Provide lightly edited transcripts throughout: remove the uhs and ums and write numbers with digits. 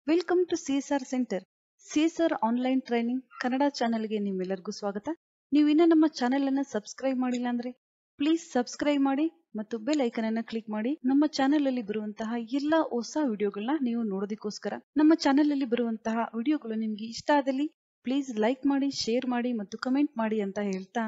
Welcome to CSR centre. CSR online training Kannada ಚಾನೆಲ್ಗೆ ನಿಮ್ಮೆಲ್ಲರಿಗೂ ಸ್ವಾಗತ. ನೀವು ಇನ್ನೂ ನಮ್ಮ ಚಾನೆಲ್ ಅನ್ನ ಸಬ್ಸ್ಕ್ರೈಬ್ ಮಾಡಿಲ್ಲ ಅಂದ್ರೆ ಪ್ಲೀಸ್ ಸಬ್ಸ್ಕ್ರೈಬ್ ಮಾಡಿ ಮತ್ತು ಬೆಲ್ ಐಕನ್ ಅನ್ನ ಕ್ಲಿಕ್ ಮಾಡಿ. ನಮ್ಮ ಚಾನೆಲ್ ಅಲ್ಲಿ ಬರುವಂತಹ ಎಲ್ಲಾ ಹೊಸ ವಿಡಿಯೋಗಳನ್ನ ನೀವು ನೋಡೋದಕ್ಕೋಸ್ಕರ. ನಮ್ಮ ಚಾನೆಲ್ ಅಲ್ಲಿ ಬರುವಂತಹ ವಿಡಿಯೋಗಳು ನಿಮ್ಗೆ ಇಷ್ಟ ಆದಲ್ಲಿ ಪ್ಲೀಸ್ ಲೈಕ್ ಮಾಡಿ, ಶೇರ್ ಮಾಡಿ ಮತ್ತು ಕಮೆಂಟ್ ಮಾಡಿ ಅಂತ ಹೇಳ್ತಾ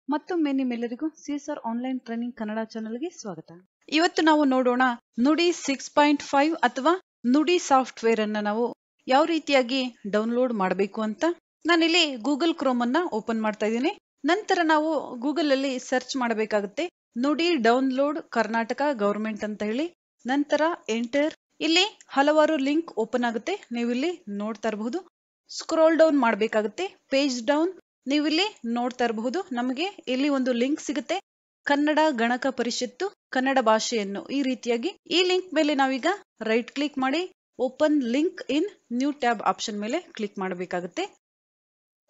ಮತ್ತೊಮ್ಮೆ ನಿಮ್ಮೆಲ್ಲರಿಗೂ ಸಿಎಸ್ಆರ್ ಆನ್ಲೈನ್ ಟ್ರೈನಿಂಗ್ ಕನ್ನಡ ಚಾನೆಲ್ಗೆ ಸ್ವಾಗತ. ಇವತ್ತು ನಾವು ನೋಡೋಣ ನುಡಿ 6.5 ಅಥವಾ ನುಡಿ ಸಾಫ್ಟ್ವೇರ್ ಅನ್ನ ನಾವು ಯಾವ ರೀತಿಯಾಗಿ ಡೌನ್ಲೋಡ್ ಮಾಡಬೇಕು ಅಂತ. ನಾನಿಲ್ಲಿ ಗೂಗಲ್ ಕ್ರೋಮ್ ಅನ್ನ ಓಪನ್ ಮಾಡ್ತಾ ಇದ್ದೀನಿ. ನಂತರ ನಾವು ಗೂಗಲ್ ಅಲ್ಲಿ ಸರ್ಚ್ ಮಾಡಬೇಕಾಗುತ್ತೆ ನುಡಿ ಡೌನ್ಲೋಡ್ ಕರ್ನಾಟಕ ಗವರ್ಮೆಂಟ್ ಅಂತ ಹೇಳಿ. ನಂತರ ಎಂಟರ್. ಇಲ್ಲಿ ಹಲವಾರು ಲಿಂಕ್ ಓಪನ್ ಆಗುತ್ತೆ, ನೀವು ಇಲ್ಲಿ ನೋಡ್ತಾ ಇರಬಹುದು. ಸ್ಕ್ರೋಲ್ ಡೌನ್ ಮಾಡಬೇಕಾಗುತ್ತೆ, ಪೇಜ್ ಡೌನ್. ನೀವು ಇಲ್ಲಿ ನೋಡ್ತಾ ಇರಬಹುದು, ನಮಗೆ ಇಲ್ಲಿ ಒಂದು ಲಿಂಕ್ ಸಿಗುತ್ತೆ, ಕನ್ನಡ ಗಣಕ ಪರಿಷತ್ತು ಕನ್ನಡ ಭಾಷೆಯನ್ನು. ಈ ರೀತಿಯಾಗಿ ಈ ಲಿಂಕ್ ಮೇಲೆ ನಾವೀಗ ರೈಟ್ ಕ್ಲಿಕ್ ಮಾಡಿ ಓಪನ್ ಲಿಂಕ್ ಇನ್ ನ್ಯೂ ಟ್ಯಾಬ್ ಆಪ್ಷನ್ ಮೇಲೆ ಕ್ಲಿಕ್ ಮಾಡಬೇಕಾಗುತ್ತೆ.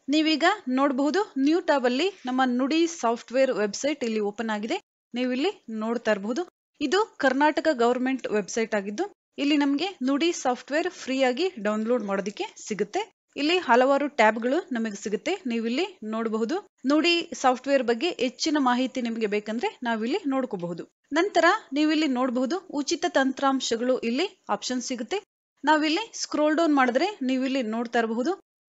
ನೀವೀಗ ನೋಡಬಹುದು ನ್ಯೂ ಟ್ಯಾಬ್ ಅಲ್ಲಿ ನಮ್ಮ ನುಡಿ ಸಾಫ್ಟ್ವೇರ್ ವೆಬ್ಸೈಟ್ ಇಲ್ಲಿ ಓಪನ್ ಆಗಿದೆ. ನೀವು ಇಲ್ಲಿ ನೋಡ್ತಾ ಇರಬಹುದು, ಇದು ಕರ್ನಾಟಕ ಗವರ್ಮೆಂಟ್ ವೆಬ್ಸೈಟ್ ಆಗಿದ್ದು ಇಲ್ಲಿ ನಮಗೆ ನುಡಿ ಸಾಫ್ಟ್ವೇರ್ ಫ್ರೀ ಆಗಿ ಡೌನ್ಲೋಡ್ ಮಾಡೋದಕ್ಕೆ ಸಿಗುತ್ತೆ. ಇಲ್ಲಿ ಹಲವಾರು ಟ್ಯಾಬ್ಗಳು ನಮಗೆ ಸಿಗುತ್ತೆ, ನೀವು ಇಲ್ಲಿ ನೋಡಬಹುದು. ನುಡಿ ಸಾಫ್ಟ್ವೇರ್ ಬಗ್ಗೆ ಹೆಚ್ಚಿನ ಮಾಹಿತಿ ನಿಮಗೆ ಬೇಕಂದ್ರೆ ನಾವಿಲ್ಲಿ ನೋಡ್ಕೋಬಹುದು. ನಂತರ ನೀವು ಇಲ್ಲಿ ನೋಡಬಹುದು ಉಚಿತ ತಂತ್ರಾಂಶಗಳು ಇಲ್ಲಿ ಆಪ್ಷನ್ ಸಿಗುತ್ತೆ. ನಾವಿಲ್ಲಿ ಸ್ಕ್ರೋಲ್ ಡೌನ್ ಮಾಡಿದ್ರೆ ನೀವು ಇಲ್ಲಿ ನೋಡ್ತಾ ಇರಬಹುದು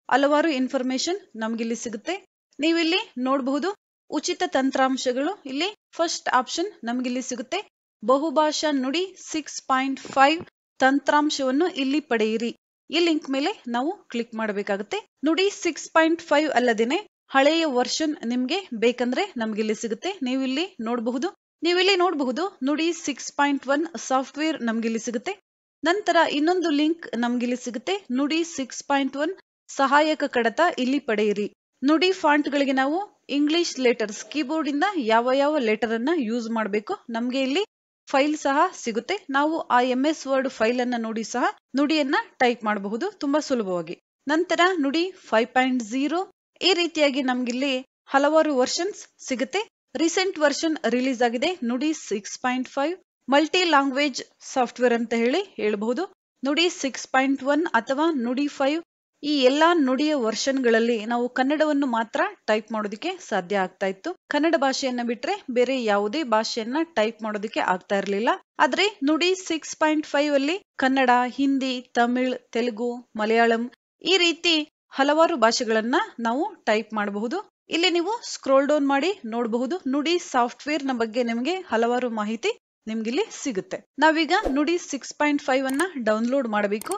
ಹಲವಾರು ಇನ್ಫಾರ್ಮೇಶನ್ ನಮ್ಗೆ ಇಲ್ಲಿ ಸಿಗುತ್ತೆ. ನೀವಿಲ್ಲಿ ನೋಡಬಹುದು ಉಚಿತ ತಂತ್ರಾಂಶಗಳು. ಇಲ್ಲಿ ಫಸ್ಟ್ ಆಪ್ಷನ್ ನಮ್ಗಿಲ್ಲಿ ಸಿಗುತ್ತೆ, ಬಹುಭಾಷಾ ನುಡಿ 6.5 ತಂತ್ರಾಂಶವನ್ನು ಇಲ್ಲಿ ಪಡೆಯಿರಿ. ಈ ಲಿಂಕ್ ಮೇಲೆ ನಾವು ಕ್ಲಿಕ್ ಮಾಡಬೇಕಾಗುತ್ತೆ. ನುಡಿ 6.5 ಅಲ್ಲದೇನೆ ಹಳೆಯ ವರ್ಷನ್ ನಿಮ್ಗೆ ಬೇಕಂದ್ರೆ ನಮ್ಗಿಲ್ಲಿ ಸಿಗುತ್ತೆ. ನೀವಿಲ್ಲಿ ನೋಡಬಹುದು ನುಡಿ 6.1 ಸಾಫ್ಟ್ವೇರ್ ನಮ್ಗಿಲ್ಲಿ ಸಿಗುತ್ತೆ. ನಂತರ ಇನ್ನೊಂದು ಲಿಂಕ್ ನಮ್ಗಿಲ್ಲಿ ಸಿಗುತ್ತೆ, ನುಡಿ 6.1 ಸಹಾಯಕ ಕಡತ ಇಲ್ಲಿ ಪಡೆಯಿರಿ. ನುಡಿ ಫಾಂಟ್ ಗಳಿಗೆ ನಾವು ಇಂಗ್ಲಿಷ್ ಲೆಟರ್ಸ್ ಕೀಬೋರ್ಡ್ ಇಂದ ಯಾವ ಲೆಟರ್ ಅನ್ನ ಯೂಸ್ ಮಾಡಬೇಕು ನಮ್ಗೆ ಇಲ್ಲಿ ಫೈಲ್ ಸಹ ಸಿಗುತ್ತೆ. ನಾವು ಆ MS ವರ್ಡ್ ಫೈಲ್ ಅನ್ನ ನೋಡಿ ಸಹ ನುಡಿಯನ್ನ ಟೈಪ್ ಮಾಡಬಹುದು ತುಂಬಾ ಸುಲಭವಾಗಿ. ನಂತರ ನುಡಿ 5.0 ಈ ರೀತಿಯಾಗಿ ನಮ್ಗಿಲ್ಲಿ ಹಲವಾರು ವರ್ಷನ್ಸ್ ಸಿಗುತ್ತೆ. ರೀಸೆಂಟ್ ವರ್ಷನ್ ರಿಲೀಸ್ ಆಗಿದೆ ನುಡಿ 6.5 ಮಲ್ಟಿ ಲ್ಯಾಂಗ್ವೇಜ್ ಸಾಫ್ಟ್ವೇರ್ ಅಂತ ಹೇಳಬಹುದು. ನುಡಿ 6.1 ಅಥವಾ ನುಡಿ 5 ಈ ಎಲ್ಲಾ ನುಡಿಯ ವರ್ಷನ್ ಗಳಲ್ಲಿ ನಾವು ಕನ್ನಡವನ್ನು ಮಾತ್ರ ಟೈಪ್ ಮಾಡೋದಕ್ಕೆ ಸಾಧ್ಯ ಆಗ್ತಾ ಇತ್ತು. ಕನ್ನಡ ಭಾಷೆಯನ್ನ ಬಿಟ್ರೆ ಬೇರೆ ಯಾವುದೇ ಭಾಷೆಯನ್ನ ಟೈಪ್ ಮಾಡೋದಕ್ಕೆ ಆಗ್ತಾ ಇರಲಿಲ್ಲ. ಆದ್ರೆ ನುಡಿ 6.5 ಅಲ್ಲಿ ಕನ್ನಡ, ಹಿಂದಿ, ತಮಿಳ್, ತೆಲುಗು, ಮಲಯಾಳಂ ಈ ರೀತಿ ಹಲವಾರು ಭಾಷೆಗಳನ್ನ ನಾವು ಟೈಪ್ ಮಾಡಬಹುದು. ಇಲ್ಲಿ ನೀವು ಸ್ಕ್ರೋಲ್ ಡೌನ್ ಮಾಡಿ ನೋಡಬಹುದು ನುಡಿ ಸಾಫ್ಟ್ವೇರ್ ನ ಬಗ್ಗೆ ನಿಮಗೆ ಹಲವಾರು ಮಾಹಿತಿ ನಿಮ್ಗಿಲ್ಲಿ ಸಿಗುತ್ತೆ. ನಾವೀಗ ನುಡಿ 6.5 ಅನ್ನ ಡೌನ್ಲೋಡ್ ಮಾಡಬೇಕು.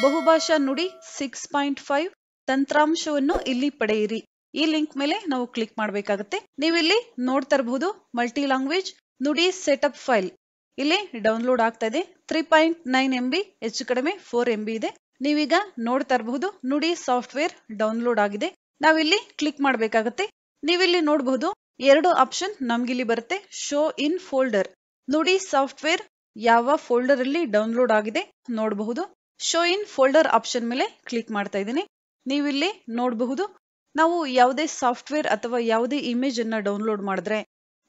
ಬಹುಭಾಷಾ ನುಡಿ 6.5 ತಂತ್ರಾಂಶವನ್ನು ಇಲ್ಲಿ ಪಡೆಯಿರಿ. ಈ ಲಿಂಕ್ ಮೇಲೆ ನಾವು ಕ್ಲಿಕ್ ಮಾಡಬೇಕಾಗುತ್ತೆ. ನೀವಿಲ್ಲಿ ನೋಡ್ತಾ ಇರಬಹುದು ಮಲ್ಟಿ ಲ್ಯಾಂಗ್ವೇಜ್ ನುಡಿ ಸೆಟಪ್ ಫೈಲ್ ಇಲ್ಲಿ ಡೌನ್ಲೋಡ್ ಆಗ್ತಾ ಇದೆ. 3.9 MB, ಹೆಚ್ಚು ಕಡಿಮೆ 4 MB ಇದೆ. ನೀವೀಗ ನೋಡ್ತಾ ಇರಬಹುದು ನುಡಿ ಸಾಫ್ಟ್ವೇರ್ ಡೌನ್ಲೋಡ್ ಆಗಿದೆ. ನಾವಿಲ್ಲಿ ಕ್ಲಿಕ್ ಮಾಡಬೇಕಾಗುತ್ತೆ. ನೀವಿಲ್ಲಿ ನೋಡಬಹುದು ಎರಡು ಆಪ್ಷನ್ ನಮ್ಗಿಲ್ಲಿ ಬರುತ್ತೆ, ಶೋ ಇನ್ ಫೋಲ್ಡರ್. ನುಡಿ ಸಾಫ್ಟ್ವೇರ್ ಯಾವ ಫೋಲ್ಡರ್ ಅಲ್ಲಿ ಡೌನ್ಲೋಡ್ ಆಗಿದೆ ನೋಡಬಹುದು. ಶೋ ಇನ್ ಫೋಲ್ಡರ್ ಆಪ್ಷನ್ ಮೇಲೆ ಕ್ಲಿಕ್ ಮಾಡ್ತಾ ಇದ್ದೀನಿ. ನೀವಿಲ್ಲಿ ನೋಡಬಹುದು ನಾವು ಯಾವುದೇ ಸಾಫ್ಟ್ವೇರ್ ಅಥವಾ ಯಾವುದೇ ಇಮೇಜ್ ಅನ್ನ ಡೌನ್ಲೋಡ್ ಮಾಡಿದ್ರೆ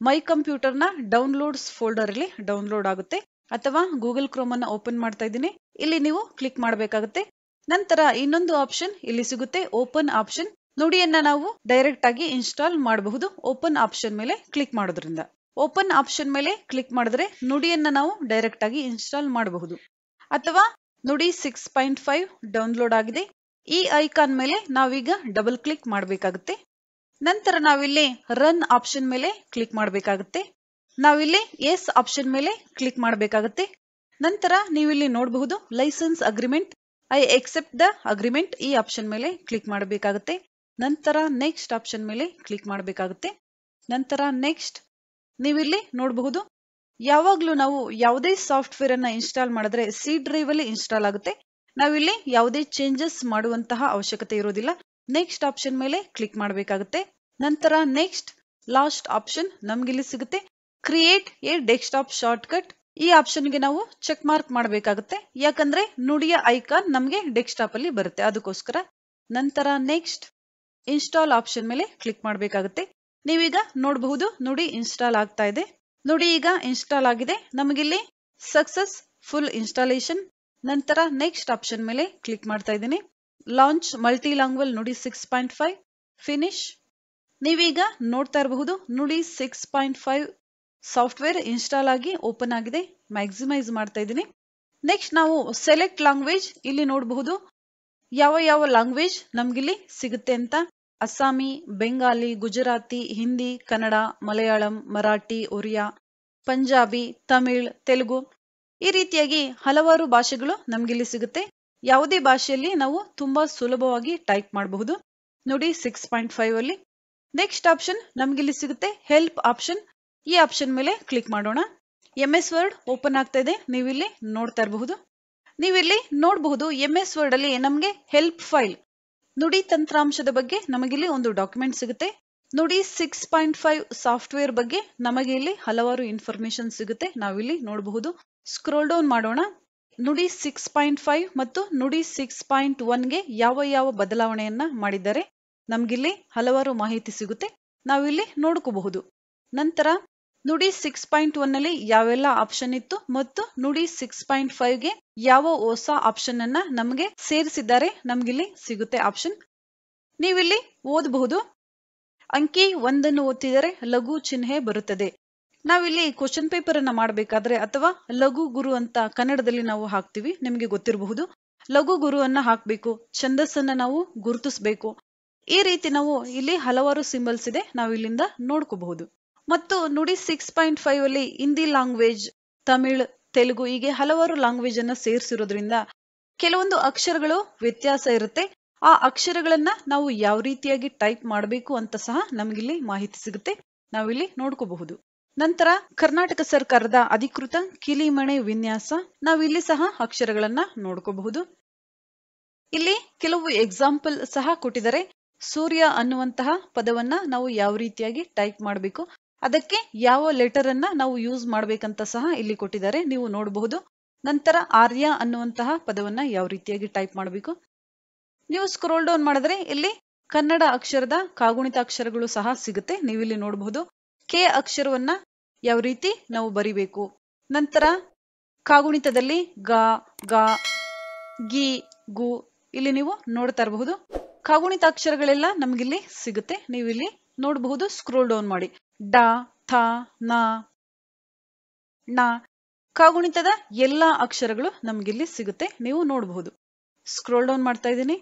ಮೈ ಕಂಪ್ಯೂಟರ್ ನ ಡೌನ್ಲೋಡ್ಸ್ ಫೋಲ್ಡರ್ ಅಲ್ಲಿ ಡೌನ್ಲೋಡ್ ಆಗುತ್ತೆ. ಅಥವಾ ಗೂಗಲ್ ಕ್ರೋಮ್ ಅನ್ನ ಓಪನ್ ಮಾಡ್ತಾ ಇದ್ದೀನಿ, ಇಲ್ಲಿ ನೀವು ಕ್ಲಿಕ್ ಮಾಡಬೇಕಾಗುತ್ತೆ. ನಂತರ ಇನ್ನೊಂದು ಆಪ್ಷನ್ ಇಲ್ಲಿ ಸಿಗುತ್ತೆ, ಓಪನ್ ಆಪ್ಷನ್. ನುಡಿಯನ್ನ ನಾವು ಡೈರೆಕ್ಟ್ ಆಗಿ ಇನ್ಸ್ಟಾಲ್ ಮಾಡಬಹುದು ಓಪನ್ ಆಪ್ಷನ್ ಮೇಲೆ ಕ್ಲಿಕ್ ಮಾಡೋದ್ರಿಂದ. ಓಪನ್ ಆಪ್ಷನ್ ಮೇಲೆ ಕ್ಲಿಕ್ ಮಾಡಿದ್ರೆ ನುಡಿಯನ್ನ ನಾವು ಡೈರೆಕ್ಟ್ ಆಗಿ ಇನ್ಸ್ಟಾಲ್ ಮಾಡಬಹುದು. ಅಥವಾ ನುಡಿ 6.5 ಡೌನ್ಲೋಡ್ ಆಗಿದೆ, ಈ ಐಕಾನ್ ಮೇಲೆ ನಾವೀಗ ಡಬಲ್ ಕ್ಲಿಕ್ ಮಾಡಬೇಕಾಗುತ್ತೆ. ನಂತರ ನಾವಿಲ್ಲಿ ರನ್ ಆಪ್ಷನ್ ಮೇಲೆ ಕ್ಲಿಕ್ ಮಾಡಬೇಕಾಗುತ್ತೆ. ನಾವಿಲ್ಲಿ ಎಸ್ ಆಪ್ಷನ್ ಮೇಲೆ ಕ್ಲಿಕ್ ಮಾಡಬೇಕಾಗುತ್ತೆ. ನಂತರ ನೀವಿಲ್ಲಿ ನೋಡಬಹುದು licence agreement, I accept the agreement ಈ ಆಪ್ಷನ್ ಮೇಲೆ ಕ್ಲಿಕ್ ಮಾಡಬೇಕಾಗುತ್ತೆ. ನಂತರ ನೆಕ್ಸ್ಟ್ ಆಪ್ಷನ್ ಮೇಲೆ ಕ್ಲಿಕ್ ಮಾಡಬೇಕಾಗುತ್ತೆ. ನಂತರ ನೆಕ್ಸ್ಟ್. ನೀವಿಲ್ಲಿ ನೋಡಬಹುದು ಯಾವಾಗ್ಲೂ ನಾವು ಯಾವುದೇ ಸಾಫ್ಟ್ವೇರ್ ಅನ್ನ ಇನ್ಸ್ಟಾಲ್ ಮಾಡಿದ್ರೆ ಸಿ ಡ್ರೈವ್ ಅಲ್ಲಿ ಇನ್ಸ್ಟಾಲ್ ಆಗುತ್ತೆ. ನಾವಿಲ್ಲಿ ಯಾವುದೇ ಚೇಂಜಸ್ ಮಾಡುವಂತಹ ಅವಶ್ಯಕತೆ ಇರೋದಿಲ್ಲ. ನೆಕ್ಸ್ಟ್ ಆಪ್ಷನ್ ಮೇಲೆ ಕ್ಲಿಕ್ ಮಾಡಬೇಕಾಗುತ್ತೆ. ನಂತರ ನೆಕ್ಸ್ಟ್ ಲಾಸ್ಟ್ ಆಪ್ಷನ್ ನಮ್ಗಿಲ್ಲಿ ಸಿಗುತ್ತೆ, ಕ್ರಿಯೇಟ್ ಎ ಡೆಸ್ಕ್ಟಾಪ್ ಶಾರ್ಟ್ಕಟ್. ಈ ಆಪ್ಷನ್ ಗೆ ನಾವು ಚೆಕ್ ಮಾರ್ಕ್ ಮಾಡಬೇಕಾಗುತ್ತೆ, ಯಾಕಂದ್ರೆ ನುಡಿಯ ಐಕಾನ್ ನಮ್ಗೆ ಡೆಸ್ಕ್ಟಾಪ್ ಅಲ್ಲಿ ಬರುತ್ತೆ ಅದಕ್ಕೋಸ್ಕರ. ನಂತರ ನೆಕ್ಸ್ಟ್ ಇನ್ಸ್ಟಾಲ್ ಆಪ್ಷನ್ ಮೇಲೆ ಕ್ಲಿಕ್ ಮಾಡಬೇಕಾಗುತ್ತೆ. ನೀವೀಗ ನೋಡಬಹುದು ನುಡಿ ಇನ್ಸ್ಟಾಲ್ ಆಗ್ತಾ ಇದೆ. ನುಡಿ ಈಗ ಇನ್ಸ್ಟಾಲ್ ಆಗಿದೆ. ನಮಗಿಲ್ಲಿ ಸಕ್ಸಸ್ ಫುಲ್ ಇನ್ಸ್ಟಾಲೇಷನ್ ನಂತರ ನೆಕ್ಸ್ಟ್ ಆಪ್ಷನ್ ಮೇಲೆ ಕ್ಲಿಕ್ ಮಾಡ್ತಾ ಇದ್ದೀನಿ. ಲಾಂಚ್ ಮಲ್ಟಿ ಲ್ಯಾಂಗ್ವೇಜ್ ನುಡಿ 6.5 ಫಿನಿಶ್. ನೀವೀಗ ನೋಡ್ತಾ ಇರಬಹುದು ನುಡಿ 6.5 ಸಾಫ್ಟ್ವೇರ್ ಇನ್ಸ್ಟಾಲ್ ಆಗಿ ಓಪನ್ ಆಗಿದೆ. ಮ್ಯಾಕ್ಸಿಮೈಸ್ ಮಾಡ್ತಾ ಇದ್ದೀನಿ. ನೆಕ್ಸ್ಟ್ ನಾವು ಸೆಲೆಕ್ಟ್ ಲ್ಯಾಂಗ್ವೇಜ್ ಇಲ್ಲಿ ನೋಡಬಹುದು ಯಾವ ಯಾವ ಲ್ಯಾಂಗ್ವೇಜ್ ನಮ್ಗಿಲ್ಲಿ ಸಿಗುತ್ತೆ ಅಂತ. ಅಸ್ಸಾಮಿ, ಬೆಂಗಾಲಿ, ಗುಜರಾತಿ, ಹಿಂದಿ, ಕನ್ನಡ, ಮಲಯಾಳಂ, ಮರಾಠಿ, ಒರಿಯಾ, ಪಂಜಾಬಿ, ತಮಿಳ್, ತೆಲುಗು ಈ ರೀತಿಯಾಗಿ ಹಲವಾರು ಭಾಷೆಗಳು ನಮ್ಗಿಲ್ಲಿ ಸಿಗುತ್ತೆ. ಯಾವುದೇ ಭಾಷೆಯಲ್ಲಿ ನಾವು ತುಂಬಾ ಸುಲಭವಾಗಿ ಟೈಪ್ ಮಾಡಬಹುದು ನೋಡಿ 6.5 ಅಲ್ಲಿ. ನೆಕ್ಸ್ಟ್ ಆಪ್ಷನ್ ನಮ್ಗಿಲ್ಲಿ ಸಿಗುತ್ತೆ ಹೆಲ್ಪ್ ಆಪ್ಷನ್. ಈ ಆಪ್ಷನ್ ಮೇಲೆ ಕ್ಲಿಕ್ ಮಾಡೋಣ. MS ವರ್ಡ್ ಓಪನ್ ಆಗ್ತಾ ಇದೆ. ನೀವಿಲ್ಲಿ ನೋಡ್ತಾ ಇರಬಹುದು. ನೀವಿಲ್ಲಿ ನೋಡಬಹುದು MS ವರ್ಡ್ ಅಲ್ಲಿ ನಮಗೆ ಹೆಲ್ಪ್ ಫೈಲ್ ನುಡಿ ತಂತ್ರಾಂಶದ ಬಗ್ಗೆ ನಮಗಿಲ್ಲಿ ಒಂದು ಡಾಕ್ಯುಮೆಂಟ್ ಸಿಗುತ್ತೆ. ನುಡಿ 6.5 ಸಾಫ್ಟ್ವೇರ್ ಬಗ್ಗೆ ನಮಗೆ ಇಲ್ಲಿ ಹಲವಾರು ಇನ್ಫಾರ್ಮೇಶನ್ ಸಿಗುತ್ತೆ. ನಾವಿಲ್ಲಿ ನೋಡಬಹುದು. ಸ್ಕ್ರೋಲ್ ಡೌನ್ ಮಾಡೋಣ. ನುಡಿ 6.5 ಮತ್ತು ನುಡಿ 6.1ಗೆ ಯಾವ ಯಾವ ಬದಲಾವಣೆಯನ್ನ ಮಾಡಿದ್ದಾರೆ ನಮ್ಗಿಲ್ಲಿ ಹಲವಾರು ಮಾಹಿತಿ ಸಿಗುತ್ತೆ. ನಾವಿಲ್ಲಿ ನೋಡ್ಕೋಬಹುದು. ನಂತರ ನುಡಿ 6.1 ನಲ್ಲಿ ಯಾವೆಲ್ಲ ಆಪ್ಷನ್ ಇತ್ತು ಮತ್ತು ನುಡಿ 6.5ಗೆ ಯಾವ ಹೊಸ ಆಪ್ಷನ್ ಅನ್ನ ನಮಗೆ ಸೇರಿಸಿದ್ದಾರೆ ನಮ್ಗಿಲ್ಲಿ ಸಿಗುತ್ತೆ ಆಪ್ಷನ್. ನೀವಿಲ್ಲಿ ಓದಬಹುದು. ಅಂಕಿ 1 ಓದ್ತಿದರೆ ಲಘು ಚಿಹ್ನೆ ಬರುತ್ತದೆ. ನಾವಿಲ್ಲಿ ಕ್ವಶನ್ ಪೇಪರ್ ಅನ್ನ ಮಾಡಬೇಕಾದ್ರೆ ಅಥವಾ ಲಘು ಗುರು ಅಂತ ಕನ್ನಡದಲ್ಲಿ ನಾವು ಹಾಕ್ತಿವಿ. ನಿಮಗೆ ಗೊತ್ತಿರಬಹುದು. ಲಘು ಗುರು ಅನ್ನ ಹಾಕಬೇಕು, ಛಂದಸ್ಸನ್ನ ನಾವು ಗುರುತಿಸಬೇಕು. ಈ ರೀತಿ ನಾವು ಇಲ್ಲಿ ಹಲವಾರು ಸಿಂಬಲ್ಸ್ ಇದೆ, ನಾವು ಇಲ್ಲಿಂದ ನೋಡ್ಕೋಬಹುದು. ಮತ್ತು ನುಡಿ 6.5 ಅಲ್ಲಿ ಹಿಂದಿ ಲ್ಯಾಂಗ್ವೇಜ್, ತಮಿಳ್, ತೆಲುಗು ಹೀಗೆ ಹಲವಾರು ಲ್ಯಾಂಗ್ವೇಜ್ ಅನ್ನ ಸೇರಿಸಿರೋದ್ರಿಂದ ಕೆಲವೊಂದು ಅಕ್ಷರಗಳು ವ್ಯತ್ಯಾಸ ಇರುತ್ತೆ. ಆ ಅಕ್ಷರಗಳನ್ನ ನಾವು ಯಾವ ರೀತಿಯಾಗಿ ಟೈಪ್ ಮಾಡಬೇಕು ಅಂತ ಸಹ ನಮಗಿಲ್ಲಿ ಮಾಹಿತಿ ಸಿಗುತ್ತೆ. ನಾವಿಲ್ಲಿ ನೋಡ್ಕೋಬಹುದು. ನಂತರ ಕರ್ನಾಟಕ ಸರ್ಕಾರದ ಅಧಿಕೃತ ಕಿಲಿಮಣೆ ವಿನ್ಯಾಸ, ನಾವಿಲ್ಲಿ ಸಹ ಅಕ್ಷರಗಳನ್ನ ನೋಡ್ಕೋಬಹುದು. ಇಲ್ಲಿ ಕೆಲವು ಎಕ್ಸಾಂಪಲ್ ಸಹ ಕೊಟ್ಟಿದ್ದಾರೆ. ಸೂರ್ಯ ಅನ್ನುವಂತಹ ಪದವನ್ನ ನಾವು ಯಾವ ರೀತಿಯಾಗಿ ಟೈಪ್ ಮಾಡಬೇಕು, ಅದಕ್ಕೆ ಯಾವ ಲೆಟರ್ ಅನ್ನ ನಾವು ಯೂಸ್ ಮಾಡ್ಬೇಕಂತ ಸಹ ಇಲ್ಲಿ ಕೊಟ್ಟಿದ್ದಾರೆ, ನೀವು ನೋಡಬಹುದು. ನಂತರ ಆರ್ಯ ಅನ್ನುವಂತಹ ಪದವನ್ನ ಯಾವ ರೀತಿಯಾಗಿ ಟೈಪ್ ಮಾಡಬೇಕು. ನೀವು ಸ್ಕ್ರೋಲ್ ಡೌನ್ ಮಾಡಿದ್ರೆ ಇಲ್ಲಿ ಕನ್ನಡ ಅಕ್ಷರದ ಕಾಗುಣಿತ ಅಕ್ಷರಗಳು ಸಹ ಸಿಗುತ್ತೆ. ನೀವಿಲ್ಲಿ ನೋಡಬಹುದು. ಕೆ ಅಕ್ಷರವನ್ನ ಯಾವ ರೀತಿ ನಾವು ಬರಿಬೇಕು. ನಂತರ ಕಾಗುಣಿತದಲ್ಲಿ ಗ, ಗ, ಗಿ, ಗು ಇಲ್ಲಿ ನೀವು ನೋಡ್ತಾ ಇರಬಹುದು. ಕಾಗುಣಿತ ಅಕ್ಷರಗಳೆಲ್ಲ ನಮ್ಗಿಲ್ಲಿ ಸಿಗುತ್ತೆ. ನೀವಿಲ್ಲಿ ನೋಡಬಹುದು. ಸ್ಕ್ರೋಲ್ ಡೌನ್ ಮಾಡಿ. ಡ, ಥ, ನ, ಣ ಕಾಗುಣಿತದ ಎಲ್ಲಾ ಅಕ್ಷರಗಳು ನಮ್ಗಿಲ್ಲಿ ಸಿಗುತ್ತೆ. ನೀವು ನೋಡಬಹುದು. ಸ್ಕ್ರೋಲ್ ಡೌನ್ ಮಾಡ್ತಾ ಇದ್ದೀನಿ.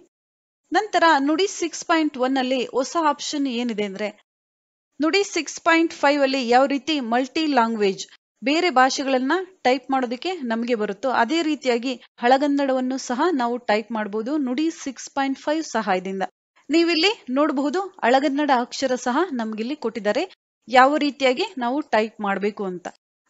ನಂತರ ನುಡಿ 6.1 ಅಲ್ಲಿ ಹೊಸ ಆಪ್ಷನ್ ಏನಿದೆ ಅಂದ್ರೆ ನುಡಿ 6.5 ಅಲ್ಲಿ ಯಾವ ರೀತಿ ಮಲ್ಟಿ ಲ್ಯಾಂಗ್ವೇಜ್ ಬೇರೆ ಭಾಷೆಗಳನ್ನ ಟೈಪ್ ಮಾಡೋದಕ್ಕೆ ನಮಗೆ ಬರುತ್ತೋ ಅದೇ ರೀತಿಯಾಗಿ ಹಳಗನ್ನಡವನ್ನು ಸಹ ನಾವು ಟೈಪ್ ಮಾಡಬಹುದು ನುಡಿ 6.5 ಸಹಾಯದಿಂದ. ನೀವಿಲ್ಲಿ ನೋಡಬಹುದು ಹಳಗನ್ನಡ ಅಕ್ಷರ ಸಹ ನಮ್ಗಿಲ್ಲಿ ಕೊಟ್ಟಿದ್ದಾರೆ ಯಾವ ರೀತಿಯಾಗಿ ನಾವು ಟೈಪ್ ಮಾಡಬೇಕು ಅಂತ.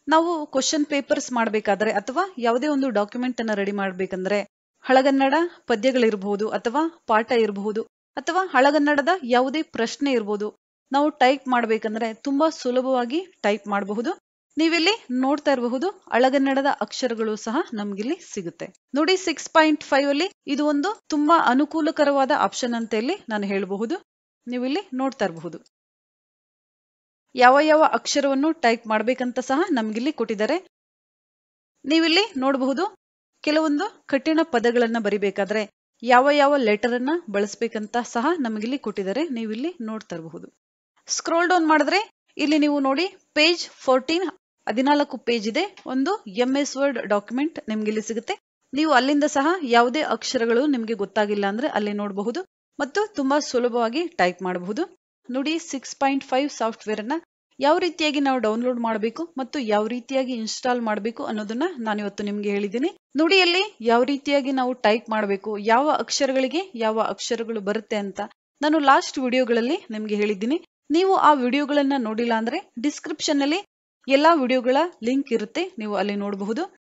ನಾವು ಕ್ವಶನ್ ಪೇಪರ್ಸ್ ಮಾಡಬೇಕಾದ್ರೆ ಅಥವಾ ಯಾವುದೇ ಒಂದು ಡಾಕ್ಯುಮೆಂಟ್ ಅನ್ನ ರೆಡಿ ಮಾಡ್ಬೇಕಂದ್ರೆ ಹಳಗನ್ನಡ ಪದ್ಯಗಳಿರಬಹುದು ಅಥವಾ ಪಾಠ ಇರಬಹುದು ಅಥವಾ ಹಳಗನ್ನಡದ ಯಾವುದೇ ಪ್ರಶ್ನೆ ಇರಬಹುದು, ನಾವು ಟೈಪ್ ಮಾಡ್ಬೇಕಂದ್ರೆ ತುಂಬಾ ಸುಲಭವಾಗಿ ಟೈಪ್ ಮಾಡಬಹುದು. ನೀವಿಲ್ಲಿ ನೋಡ್ತಾ ಇರಬಹುದು ಹಳಗನ್ನಡದ ಅಕ್ಷರಗಳು ಸಹ ನಮ್ಗಿಲ್ಲಿ ಸಿಗುತ್ತೆ. ನುಡಿ 6.5 ಅಲ್ಲಿ ಇದು ಒಂದು ತುಂಬಾ ಅನುಕೂಲಕರವಾದ ಆಪ್ಷನ್ ಅಂತ ಇಲ್ಲಿ ನಾನು ಹೇಳಬಹುದು. ನೀವಿಲ್ಲಿ ನೋಡ್ತಾ ಇರಬಹುದು ಯಾವ ಯಾವ ಅಕ್ಷರವನ್ನು ಟೈಪ್ ಮಾಡ್ಬೇಕಂತ ಸಹ ನಮ್ಗಿಲ್ಲಿ ಕೊಟ್ಟಿದ್ದಾರೆ. ನೀವಿಲ್ಲಿ ನೋಡಬಹುದು ಕೆಲವೊಂದು ಕಠಿಣ ಪದಗಳನ್ನ ಬರಿಬೇಕಾದ್ರೆ ಯಾವ ಯಾವ ಲೆಟರ್ ಅನ್ನ ಬಳಸಬೇಕಂತ ಸಹ ನಮಗಿಲ್ಲಿ ಕೊಟ್ಟಿದ್ದಾರೆ. ನೀವಿಲ್ಲಿ ನೋಡ್ತಾ ಇರಬಹುದು. ಸ್ಕ್ರೋಲ್ ಡೌನ್ ಮಾಡಿದ್ರೆ ಇಲ್ಲಿ ನೀವು ನೋಡಿ ಪೇಜ್ 14 ಪೇಜ್ ಇದೆ. ಒಂದು MS ವರ್ಡ್ ಡಾಕ್ಯುಮೆಂಟ್ ನಿಮ್ಗೆ ಇಲ್ಲಿ ಸಿಗುತ್ತೆ. ನೀವು ಅಲ್ಲಿಂದ ಸಹ ಯಾವುದೇ ಅಕ್ಷರಗಳು ನಿಮ್ಗೆ ಗೊತ್ತಾಗಿಲ್ಲ ಅಂದ್ರೆ ಅಲ್ಲಿ ನೋಡಬಹುದು ಮತ್ತು ತುಂಬಾ ಸುಲಭವಾಗಿ ಟೈಪ್ ಮಾಡಬಹುದು. ನುಡಿ 6.5 ಸಾಫ್ಟ್ವೇರ್ ಅನ್ನ ಯಾವ ರೀತಿಯಾಗಿ ನಾವು ಡೌನ್ಲೋಡ್ ಮಾಡಬೇಕು ಮತ್ತು ಯಾವ ರೀತಿಯಾಗಿ ಇನ್ಸ್ಟಾಲ್ ಮಾಡಬೇಕು ಅನ್ನೋದನ್ನ ನಾನು ಇವತ್ತು ನಿಮ್ಗೆ ಹೇಳಿದ್ದೀನಿ. ನುಡಿಯಲ್ಲಿ ಯಾವ ರೀತಿಯಾಗಿ ನಾವು ಟೈಪ್ ಮಾಡಬೇಕು, ಯಾವ ಅಕ್ಷರಗಳಿಗೆ ಯಾವ ಅಕ್ಷರಗಳು ಬರುತ್ತೆ ಅಂತ ನಾನು ಲಾಸ್ಟ್ ವಿಡಿಯೋಗಳಲ್ಲಿ ನಿಮ್ಗೆ ಹೇಳಿದ್ದೀನಿ. ನೀವು ಆ ವಿಡಿಯೋಗಳನ್ನ ನೋಡಿಲ್ಲ ಅಂದ್ರೆ ಡಿಸ್ಕ್ರಿಪ್ಷನ್ ನಲ್ಲಿ ಎಲ್ಲಾ ವಿಡಿಯೋಗಳ ಲಿಂಕ್ ಇರುತ್ತೆ, ನೀವು ಅಲ್ಲಿ ನೋಡಬಹುದು.